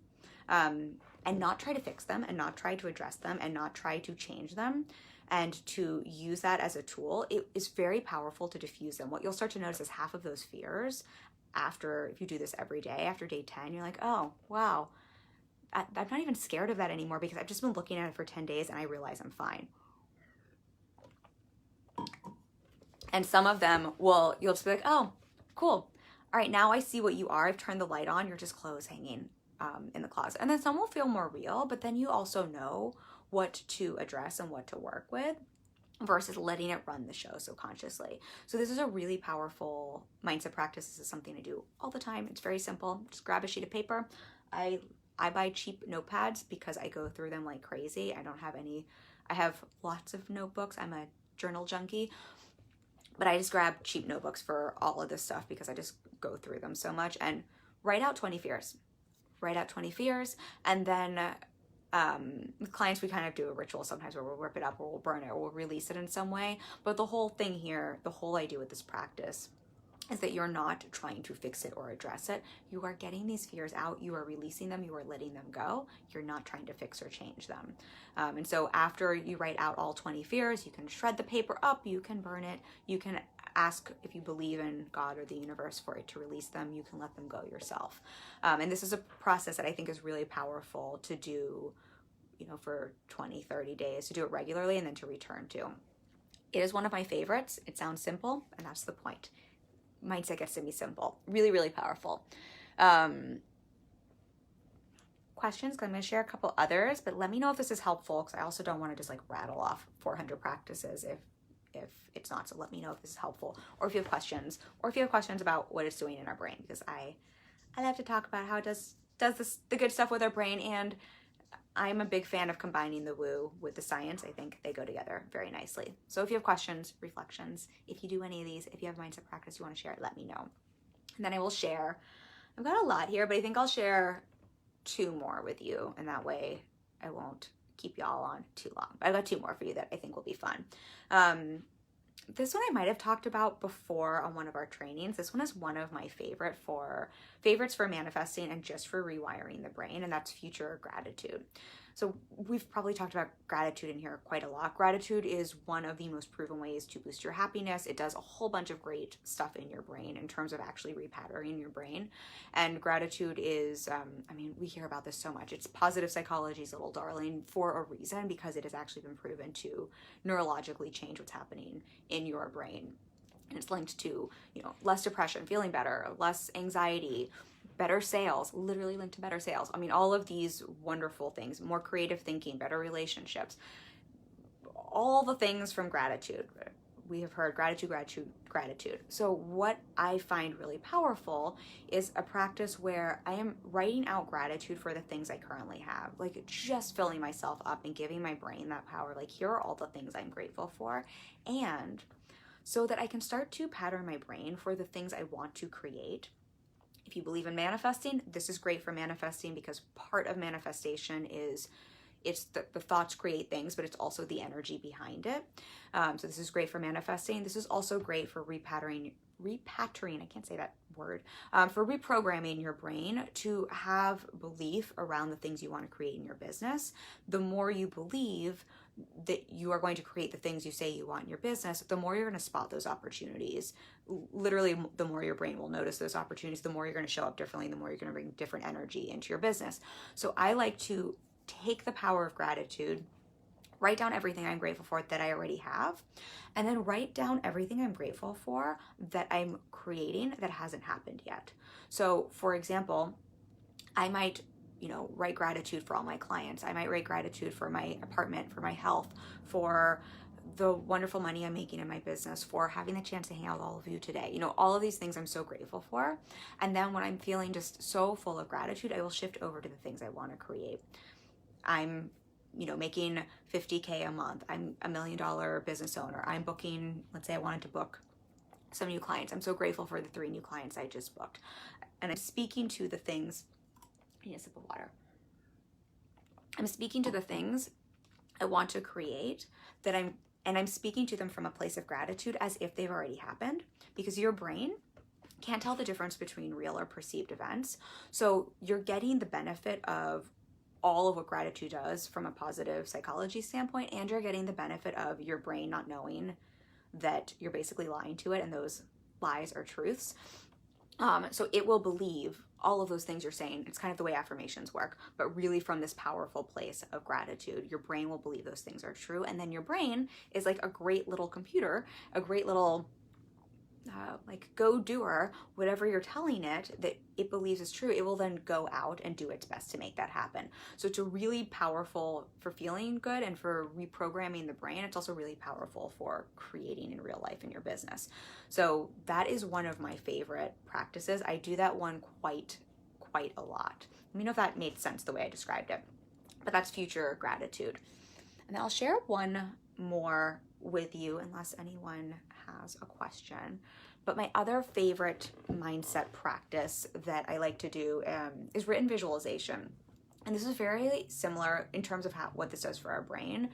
Speaker 1: and not try to fix them, and not try to address them, and not try to change them, and to use that as a tool, it is very powerful to diffuse them. What you'll start to notice is half of those fears, if you do this every day, after day 10, you're like, oh, wow, I'm not even scared of that anymore, because I've just been looking at it for 10 days and I realize I'm fine. And some of them you'll just be like, oh, cool. All right, now I see what you are. I've turned the light on. You're just clothes hanging in the closet. And then some will feel more real, but then you also know what to address and what to work with, versus letting it run the show so consciously. So this is a really powerful mindset practice. This is something I do all the time. It's very simple. Just grab a sheet of paper. I buy cheap notepads because I go through them like crazy. I have lots of notebooks. I'm a journal junkie, but I just grab cheap notebooks for all of this stuff because I just go through them so much, and write out 20 fears. Write out 20 fears, and then with clients, we kind of do a ritual sometimes where we'll rip it up, or we'll burn it, or we'll release it in some way. But the whole thing here, the whole idea with this practice is that you're not trying to fix it or address it. You are getting these fears out. You are releasing them. You are letting them go. You're not trying to fix or change them. And so after you write out all 20 fears, you can shred the paper up. You can burn it. You can ask if you believe in God or the universe for it to release them. You can let them go yourself. And this is a process that I think is really powerful to do, for 20, 30 days, to do it regularly and then to return to. It is one of my favorites. It sounds simple, and that's the point. Mindset gets to be simple. Really, really powerful. Questions? Because I'm going to share a couple others, but let me know if this is helpful, because I also don't want to just rattle off 400 practices if it's not. So let me know if this is helpful, or if you have questions, about what it's doing in our brain, because I love to talk about how it does the good stuff with our brain, and I'm a big fan of combining the woo with the science. I think they go together very nicely. So if you have questions, reflections, if you do any of these, if you have a mindset practice you want to share it, let me know. And then I will share, I've got a lot here, but I think I'll share 2 more with you, and that way I won't keep y'all on too long. But I've got 2 more for you that I think will be fun. This one I might have talked about before on one of our trainings. This one is one of my favorites for manifesting and just for rewiring the brain, and that's future gratitude. So we've probably talked about gratitude in here quite a lot. Gratitude is one of the most proven ways to boost your happiness. It does a whole bunch of great stuff in your brain in terms of actually repatterning your brain. And gratitude is, we hear about this so much. It's positive psychology's little darling for a reason, because it has actually been proven to neurologically change what's happening in your brain. And it's linked to, less depression, feeling better, less anxiety, better sales, literally linked to better sales. All of these wonderful things, more creative thinking, better relationships, all the things from gratitude. we have heard gratitude, gratitude, gratitude. So what I find really powerful is a practice where I am writing out gratitude for the things I currently have, like just filling myself up and giving my brain that power. Like, here are all the things I'm grateful for. And so that I can start to pattern my brain for the things I want to create. If you believe in manifesting, this is great for manifesting, because part of manifestation is it's the thoughts create things, but it's also the energy behind it. So this is great for manifesting. This is also great for repatterning, I can't say that word, for reprogramming your brain to have belief around the things you want to create in your business. The more you believe that you are going to create the things you say you want in your business, the more you're going to spot those opportunities. Literally, the more your brain will notice those opportunities, the more you're going to show up differently, the more you're going to bring different energy into your business. So I like to take the power of gratitude, write down everything I'm grateful for that I already have, and then write down everything I'm grateful for that I'm creating that hasn't happened yet. So for example, I might, write gratitude for all my clients. I might write gratitude for my apartment, for my health, for the wonderful money I'm making in my business, for having the chance to hang out with all of you today. All of these things I'm so grateful for. And then when I'm feeling just so full of gratitude, I will shift over to the things I want to create. I'm, making $50K a month. I'm $1 million business owner. I'm booking, let's say I wanted to book some new clients. I'm so grateful for the 3 new clients I just booked. And I'm speaking to the things, I need a sip of water. I'm speaking to the things I want to create and I'm speaking to them from a place of gratitude as if they've already happened, because your brain can't tell the difference between real or perceived events. So you're getting the benefit of all of what gratitude does from a positive psychology standpoint, and you're getting the benefit of your brain not knowing that you're basically lying to it and those lies are truths. So it will believe all of those things you're saying. It's kind of the way affirmations work, but really from this powerful place of gratitude. Your brain will believe those things are true, and then your brain is like a great little computer, a great little go-doer. Whatever you're telling it that it believes is true, it will then go out and do its best to make that happen. So it's a really powerful for feeling good and for reprogramming the brain. It's also really powerful for creating in real life in your business. So that is one of my favorite practices. I do that one quite a lot. Let me know if that made sense the way I described it. But that's future gratitude. And then I'll share one more with you unless anyone has a question. But my other favorite mindset practice that I like to do is written visualization. And this is very similar in terms of what this does for our brain.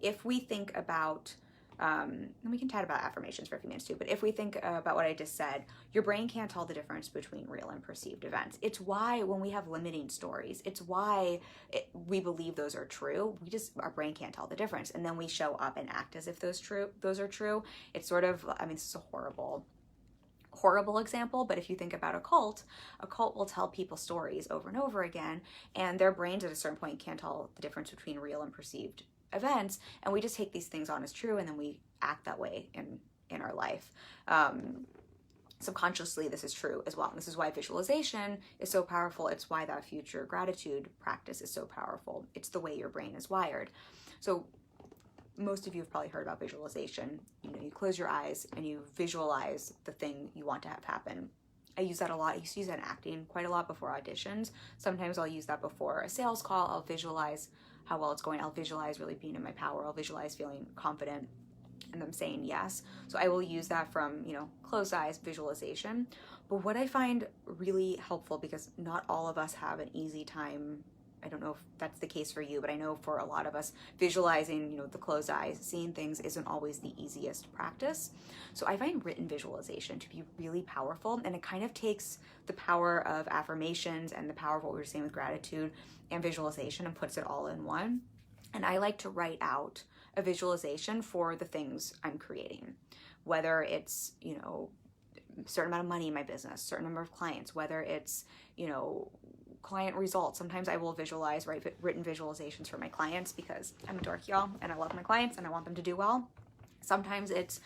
Speaker 1: If we think about, and we can chat about affirmations for a few minutes too, but if we think about what I just said, your brain can't tell the difference between real and perceived events. It's why when we have limiting stories, it's why we believe those are true. Our brain can't tell the difference. And then we show up and act as if those are true. It's sort of, this is a horrible example, but if you think about a cult will tell people stories over and over again, and their brains at a certain point can't tell the difference between real and perceived events, and we just take these things on as true, and then we act that way in our life. Subconsciously, this is true as well. And this is why visualization is so powerful. It's why that future gratitude practice is so powerful. It's the way your brain is wired. So most of you have probably heard about visualization. You close your eyes and you visualize the thing you want to have happen. I use that a lot. I used to use that in acting quite a lot before auditions. Sometimes I'll use that before a sales call. I'll visualize how well it's going. I'll visualize really being in my power. I'll visualize feeling confident and them saying yes. So I will use that from, closed eyes visualization. But what I find really helpful, because not all of us have an easy time, I don't know if that's the case for you, but I know for a lot of us, visualizing, the closed eyes, seeing things isn't always the easiest practice. So I find written visualization to be really powerful, and it kind of takes the power of affirmations and the power of what we were saying with gratitude and visualization and puts it all in one. And I like to write out a visualization for the things I'm creating, whether it's, a certain amount of money in my business, certain number of clients, whether it's, client results. Sometimes I will write written visualizations for my clients because I'm a dork, y'all, and I love my clients and I want them to do well. Sometimes it's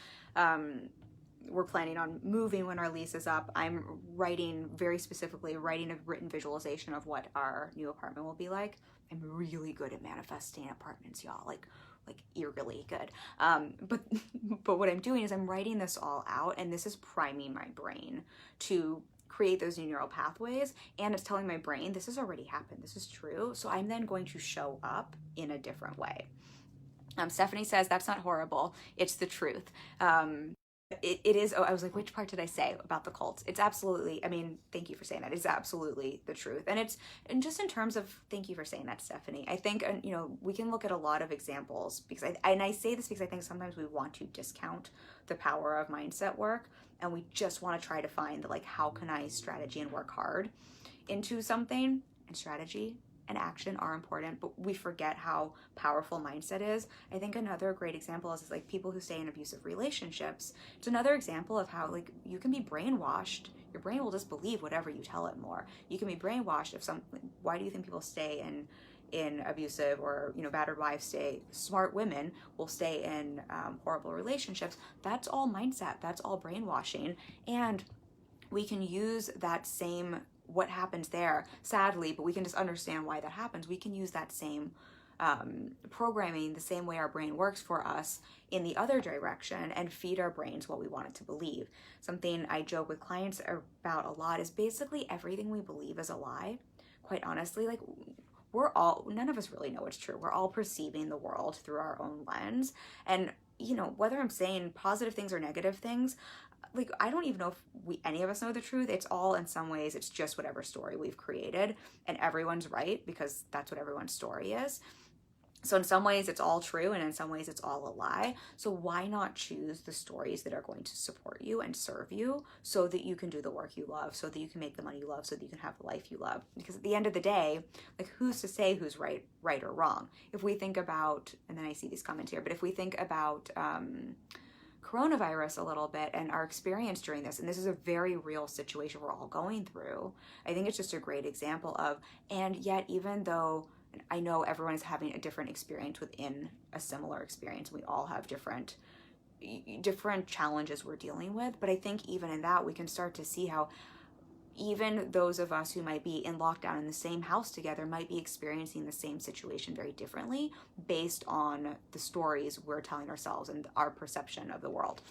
Speaker 1: we're planning on moving when our lease is up, I'm writing very specifically, writing a written visualization of what our new apartment will be like. I'm really good at manifesting apartments, y'all, like eerily good. But what I'm doing is I'm writing this all out, and this is priming my brain to create those new neural pathways, and it's telling my brain this has already happened, this is true, so I'm then going to show up in a different way. Stephanie says that's not horrible, it's the truth. It is. Oh, I was like, which part did I say about the cults? It's absolutely, I mean, thank you for saying that. It's absolutely the truth. And just in terms of, thank you for saying that, Stephanie. I think, you know, we can look at a lot of examples, because I say this because I think sometimes we want to discount the power of mindset work, and we just want to try to find, like, how can I strategy and work hard into something, and strategy and action are important, but we forget how powerful mindset is. I think another great example is like people who stay in abusive relationships. It's another example of how, like, you can be brainwashed. Your brain will just believe whatever you tell it more. You can be brainwashed if why do you think people stay in abusive or, you know, battered wives stay, smart women will stay in horrible relationships? That's all mindset, that's all brainwashing. And we can use that same, what happens there, sadly, but we can just understand why that happens. We can use that same programming, the same way our brain works for us, in the other direction, and feed our brains what we want it to believe. Something I joke with clients about a lot is basically everything we believe is a lie. Quite honestly, like, none of us really know what's true. We're all perceiving the world through our own lens. And, you know, whether I'm saying positive things or negative things, like, I don't even know if any of us know the truth. It's all, in some ways, it's just whatever story we've created, and everyone's right because that's what everyone's story is. So in some ways it's all true, and in some ways it's all a lie. So why not choose the stories that are going to support you and serve you, so that you can do the work you love, so that you can make the money you love, so that you can have the life you love? Because at the end of the day, like, who's to say who's right or wrong? If we think about, and then I see these comments here, but if we think about coronavirus a little bit and our experience during this, and this is a very real situation we're all going through, I think it's just a great example of, and yet even though I know everyone is having a different experience within a similar experience, we all have different challenges we're dealing with, but I think even in that we can start to see how even those of us who might be in lockdown in the same house together might be experiencing the same situation very differently based on the stories we're telling ourselves and our perception of the world.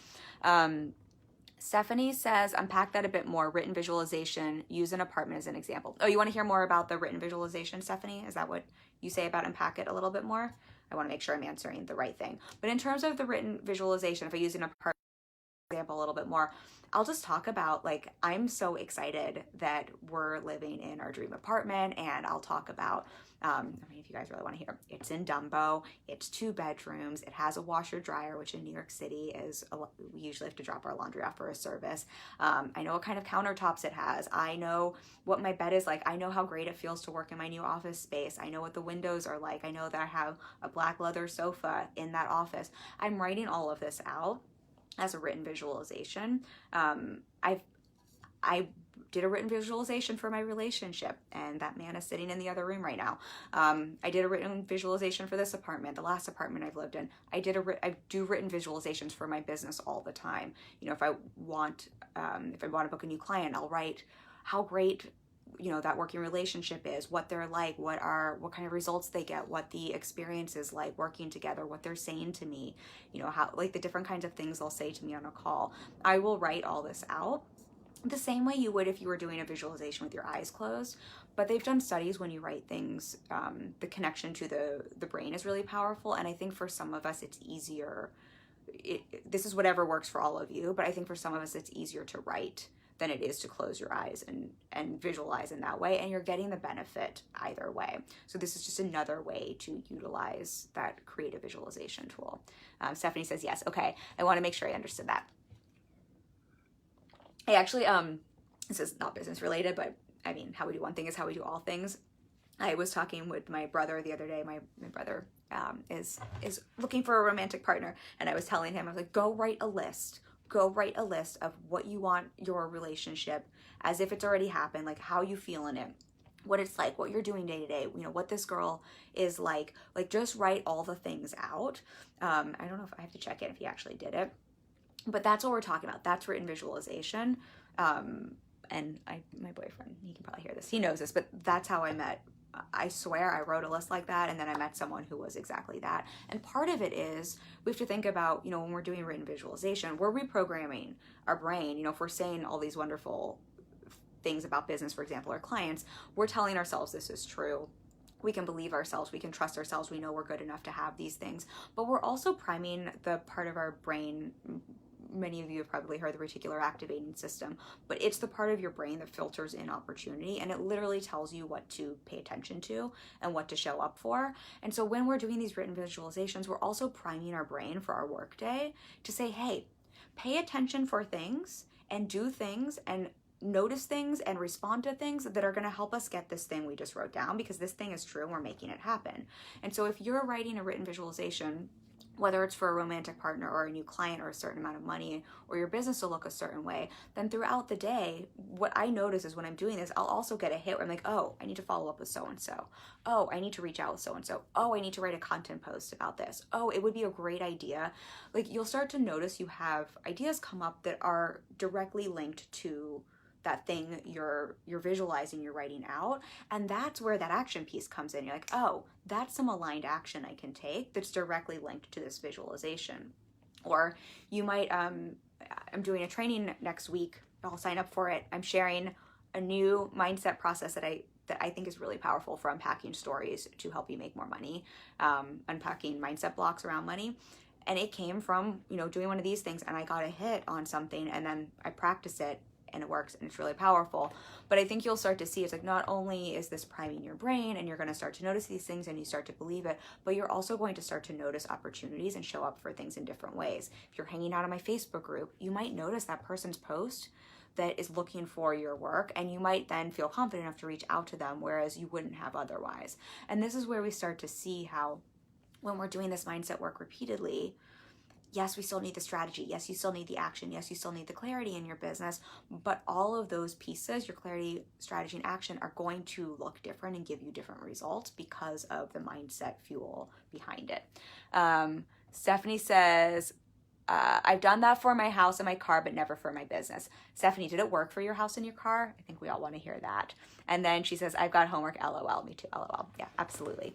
Speaker 1: Stephanie says, unpack that a bit more. Written visualization, use an apartment as an example. Oh, you want to hear more about the written visualization, Stephanie? Is that what you say about unpack it a little bit more? I want to make sure I'm answering the right thing. But in terms of the written visualization, if I use an apartment example a little bit more, I'll just talk about, like, I'm so excited that we're living in our dream apartment, and I'll talk about, I mean, if you guys really want to hear, it's in Dumbo, it's 2 bedrooms, it has a washer dryer, which in New York City is, we usually have to drop our laundry off for a service. I know what kind of countertops it has. I know what my bed is like. I know how great it feels to work in my new office space. I know what the windows are like. I know that I have a black leather sofa in that office. I'm writing all of this out as a written visualization. I did a written visualization for my relationship, and that man is sitting in the other room right now. I did a written visualization for this apartment, the last apartment I've lived in. I do written visualizations for my business all the time. You know, if I want to book a new client, I'll write how great, you know, that working relationship is, what they're like, what kind of results they get, what the experience is like working together, what they're saying to me, you know, how, like, the different kinds of things they'll say to me on a call. I will write all this out the same way you would if you were doing a visualization with your eyes closed. But they've done studies when you write things, the connection to the brain is really powerful. And I think for some of us it's easier, this is whatever works for all of you, but I think for some of us it's easier to write than it is to close your eyes and visualize in that way, and you're getting the benefit either way. So this is just another way to utilize that creative visualization tool. Stephanie says, yes, okay, I want to make sure I understood that. I actually, this is not business related, but I mean, how we do one thing is how we do all things. I was talking with my brother the other day. My brother is looking for a romantic partner, and I was telling him, I was like, go write a list of what you want your relationship, as if it's already happened, like how you feel in it, what it's like, what you're doing day to day, you know, what this girl is like just write all the things out. I don't know if I have to check it if he actually did it. But that's what we're talking about. That's written visualization. And my boyfriend, he can probably hear this. He knows this, but that's how I met. I swear I wrote a list like that, and then I met someone who was exactly that. And part of it is we have to think about, when we're doing written visualization, we're reprogramming our brain. If we're saying all these wonderful things about business, for example, or clients, we're telling ourselves this is true. We can believe ourselves, we can trust ourselves, we know we're good enough to have these things, but we're also priming the part of our brain. Many of you have probably heard the reticular activating system, but it's the part of your brain that filters in opportunity, and it literally tells you what to pay attention to and what to show up for. And so when we're doing these written visualizations, we're also priming our brain for our workday to say, hey, pay attention for things and do things and notice things and respond to things that are going to help us get this thing we just wrote down, because this thing is true and we're making it happen. And so if you're writing a written visualization, whether it's for a romantic partner or a new client or a certain amount of money, or your business will look a certain way, then throughout the day, what I notice is when I'm doing this, I'll also get a hit where I'm like, oh, I need to follow up with so-and-so. Oh, I need to reach out with so-and-so. Oh, I need to write a content post about this. Oh, it would be a great idea. Like, you'll start to notice you have ideas come up that are directly linked to that thing you're visualizing, you're writing out. And that's where that action piece comes in. You're like, oh, that's some aligned action I can take that's directly linked to this visualization. Or you might, I'm doing a training next week. I'll sign up for it. I'm sharing a new mindset process that I think is really powerful for unpacking stories to help you make more money, unpacking mindset blocks around money. And it came from, doing one of these things, and I got a hit on something, and then I practice it, and it works, and it's really powerful. But I think you'll start to see, it's like, not only is this priming your brain and you're going to start to notice these things and you start to believe it, but you're also going to start to notice opportunities and show up for things in different ways. If you're hanging out on my Facebook group, you might notice that person's post that is looking for your work, and you might then feel confident enough to reach out to them, whereas you wouldn't have otherwise. And this is where we start to see how, when we're doing this mindset work repeatedly, yes, we still need the strategy. Yes, you still need the action. Yes, you still need the clarity in your business. But all of those pieces, your clarity, strategy, and action, are going to look different and give you different results because of the mindset fuel behind it. Stephanie says, I've done that for my house and my car, but never for my business. Stephanie, did it work for your house and your car? I think we all want to hear that. And then she says, I've got homework, LOL. Me too, LOL. Yeah, absolutely.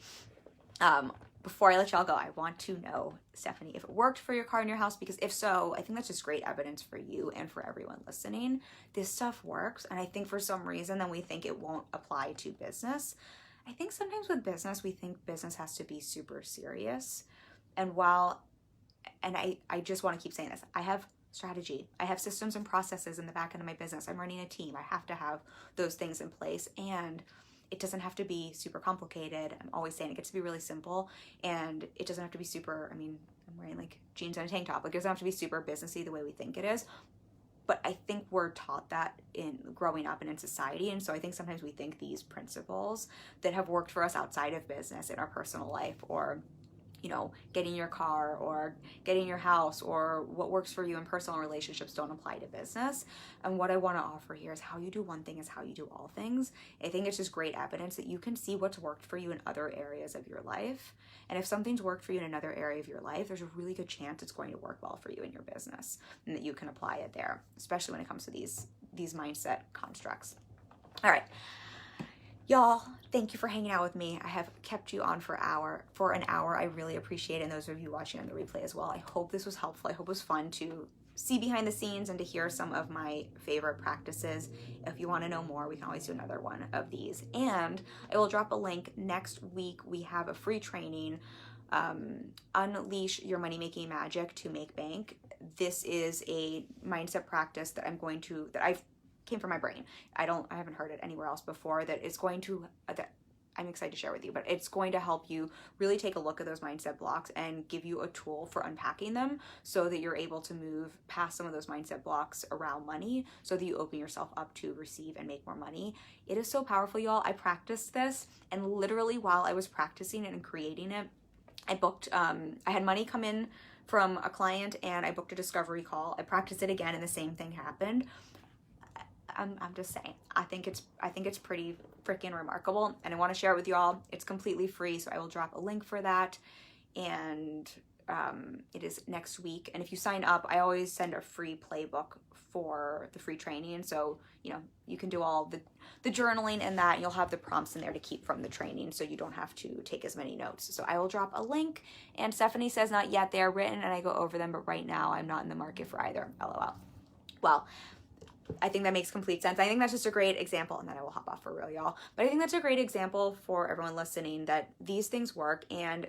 Speaker 1: Before I let y'all go, I want to know, Stephanie, if it worked for your car and your house, because if so, I think that's just great evidence for you and for everyone listening. This stuff works, and I think for some reason then we think it won't apply to business. I think sometimes with business, we think business has to be super serious. And I just want to keep saying this, I have strategy. I have systems and processes in the back end of my business. I'm running a team. I have to have those things in place, and it doesn't have to be super complicated. I'm always saying it gets to be really simple, and it doesn't have to be super, I'm wearing like jeans and a tank top. Like, it doesn't have to be super businessy the way we think it is. But I think we're taught that in growing up and in society. And so I think sometimes we think these principles that have worked for us outside of business in our personal life, or getting your car or getting your house, or what works for you in personal relationships, don't apply to business. And what I want to offer here is how you do one thing is how you do all things. I think it's just great evidence that you can see what's worked for you in other areas of your life. And if something's worked for you in another area of your life, there's a really good chance it's going to work well for you in your business, and that you can apply it there, especially when it comes to these mindset constructs. All right. Y'all, thank you for hanging out with me. I have kept you on for an hour. I really appreciate it. And those of you watching on the replay as well. I hope this was helpful. I hope it was fun to see behind the scenes and to hear some of my favorite practices. If you want to know more, we can always do another one of these. And I will drop a link next week. We have a free training, Unleash Your Money-Making Magic to Make Bank. This is a mindset practice that I've came from my brain. I haven't heard it anywhere else before, that I'm excited to share with you, but it's going to help you really take a look at those mindset blocks and give you a tool for unpacking them, so that you're able to move past some of those mindset blocks around money, so that you open yourself up to receive and make more money. It is so powerful, y'all. I practiced this, and literally while I was practicing it and creating it, I booked, I had money come in from a client, and I booked a discovery call. I practiced it again, and the same thing happened. I'm just saying, I think it's pretty freaking remarkable, and I want to share it with you all. It's completely free, so I will drop a link for that. And it is next week. And if you sign up, I always send a free playbook for the free training. So, you know, you can do all the journaling and that, and you'll have the prompts in there to keep from the training, so you don't have to take as many notes. So I will drop a link. And Stephanie says not yet. They are written and I go over them, but right now I'm not in the market for either. LOL. Well, I think that makes complete sense. I think that's just a great example, and then I will hop off for real, y'all. But I think that's a great example for everyone listening that these things work. And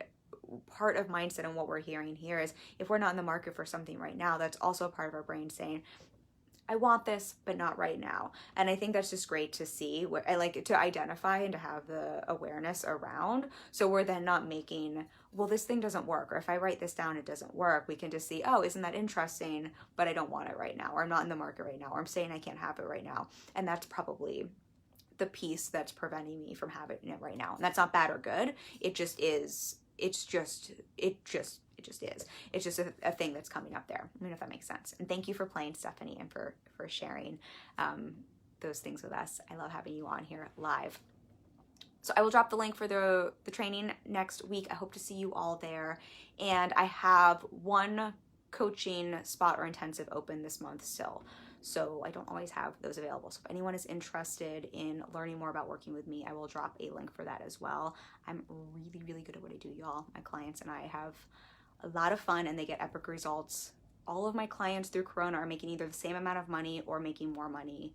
Speaker 1: part of mindset and what we're hearing here is if we're not in the market for something right now, that's also a part of our brain saying, I want this, but not right now. And I think that's just great to see. I like it to identify and to have the awareness around. So we're then not making, well, this thing doesn't work. Or if I write this down, it doesn't work. We can just see, oh, isn't that interesting? But I don't want it right now. Or I'm not in the market right now. Or I'm saying I can't have it right now. And that's probably the piece that's preventing me from having it right now. And that's not bad or good. It just is. It just is. It's just a thing that's coming up there. I mean, if that makes sense. And thank you for playing, Stephanie, and for sharing those things with us. I love having you on here live. So I will drop the link for the training next week. I hope to see you all there. And I have one coaching spot or intensive open this month still. So I don't always have those available. So if anyone is interested in learning more about working with me, I will drop a link for that as well. I'm really, really good at what I do, y'all. My clients and I have a lot of fun and they get epic results. All of my clients through Corona are making either the same amount of money or making more money.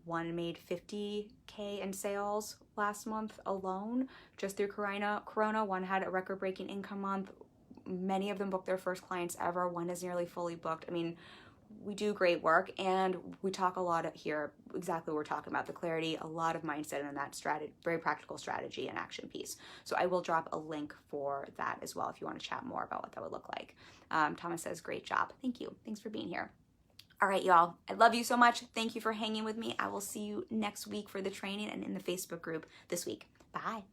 Speaker 1: One made $50K in sales last month alone, just through Corona. One had a record-breaking income month. Many of them booked their first clients ever. One is nearly fully booked. I mean, we do great work, and we talk a lot here, exactly what we're talking about, the clarity, a lot of mindset, and that strategy, very practical strategy and action piece. So I will drop a link for that as well if you want to chat more about what that would look like. Thomas says, great job. Thank you. Thanks for being here. All right, y'all. I love you so much. Thank you for hanging with me. I will see you next week for the training and in the Facebook group this week. Bye.